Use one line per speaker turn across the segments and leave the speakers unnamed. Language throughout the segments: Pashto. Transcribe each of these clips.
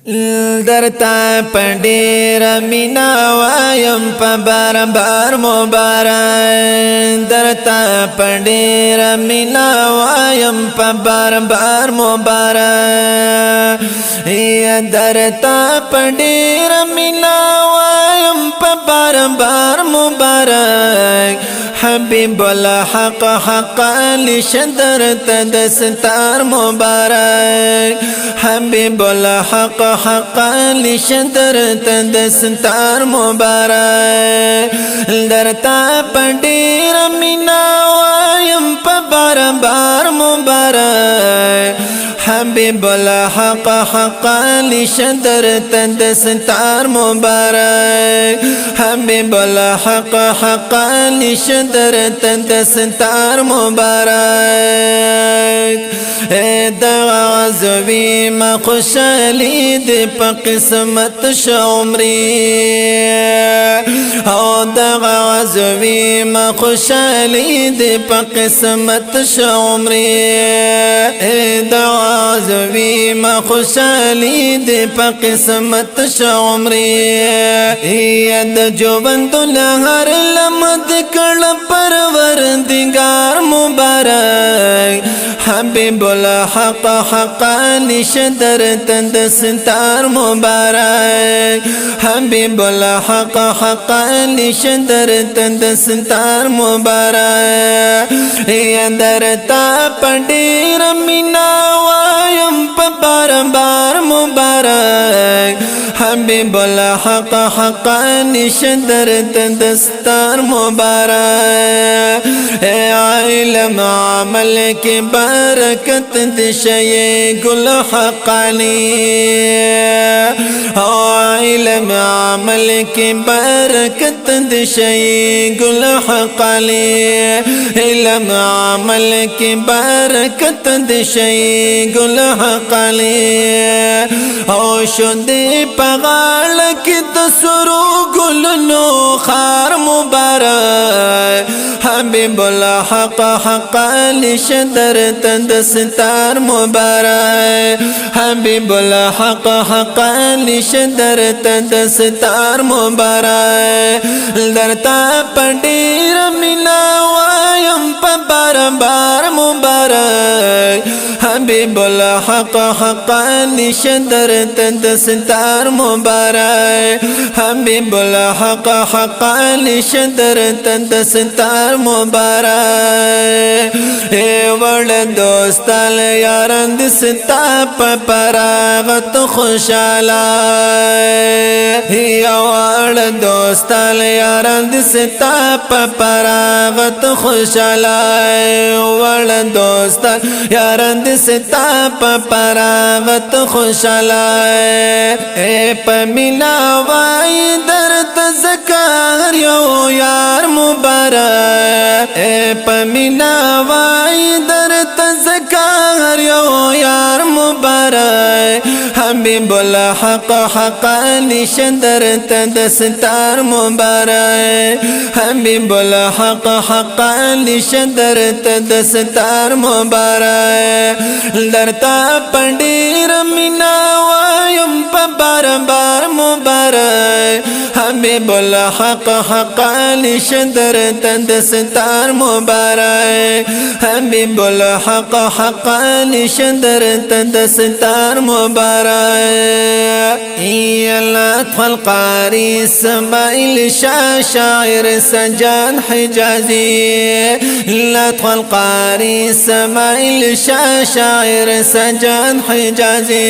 درتا پډیر مینا وایم په بار بار مبارک درتا پډیر مینا وایم په بار بار مبارک یا درتا پډیر مینا وایم په بار بار مبارک حبیب الحق حق لشدر تدستار مبارک حبیب الحق حق لشدر تدستار مبارک درتا پډیر مینا وایم په بار بار مبارک حبیب الحق حق لشدر تدستار مبارک حبیب الحق حق لشدر تدستار مبارک دغزوی ما خوشالی دی پا قسمت شعمری دغزوی ما خوشالی دی پا قسمت شعمری دغزوی ما خوشالی دی پا قسمت شعمری ید جوبند لہر لمد کل پروردگار مبارک حبیب الحق حق لشدر تدستار مبارک حبیب الحق حق لشدر تدستار مبارک یا درتا پډیر مینا وایم په بار بار مبارک حبیب الحق حق لشدر تدستار مبارک علم عمل کی برکت دشی گل حقانی علم عمل کی برکت دشی گل حقانی علم عمل کی برکت دشی گل حقانی او شدی پغال کی دسرو گل نو خار مبارک حبیب الحق حق لشدر تدستار مبارک حبیب الحق حق لشدر تدستار مبارک درتا پډیر مینا وایم په بار بار مبارک حبیب الحق حق لشدر تدستار مبارک حبیب الحق حق لشدر تدستار مبارک وړ دوستال یاران د ستا په پراغت خوشاله وړ دوستال یاران د ستا په پراغت خوشاله وړ دوستال یاران د ستا په پراغت خوشاله په مینا وای درته زکار یو یار مبارک په مینا وای درته زکار یو یار مبارک حبیب الحق حق لشدر تدستار مبارک حبیب الحق حق لشدر تدستار مبارک درتا پډیر مینا وایم په بار بار مبارک حبیب الحق حق لشدر تدستار مبارک حبیب الحق حق لشدر تدستار مبارک لطف القاری اسماعیل شاہ شاعر سجاد حجازی لطف القاری اسماعیل شاہ شاعر سجاد حجازی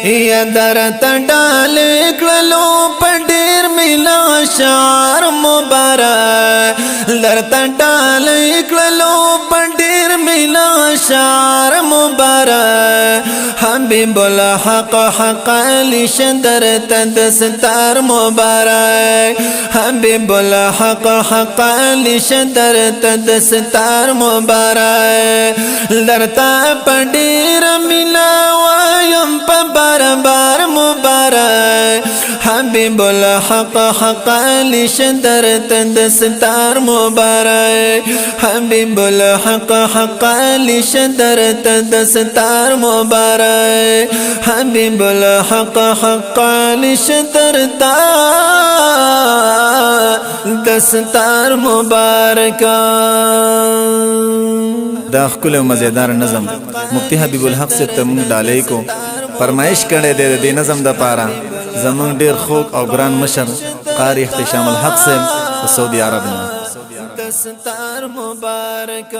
یا درتا ډال کړلو پډیر مینا شعر مبارک درتا ډال کړلو پډیر مینا شعر مبارک حبیب الحق حق لشدر تدستار مبارک حبیب الحق حق لشدر تدستار مبارک درتا پډیر مینا وایم په بار بار مبارک حبیب الحق حق علی شدرت دستار مبارک حبیب الحق حق علی شدرت دستار مبارک حبیب الحق حق علی شدرت دستار مبارک.
دا خپل مزیدار نظم مفتی حبیب الحق سے تم ډالۍ کو فرمایش کړي د دې نظم د پاره زمون ډیر خوږ او ګران مشر قاری احتشام الحق سے سعودي عرب نه
دستار مبارک.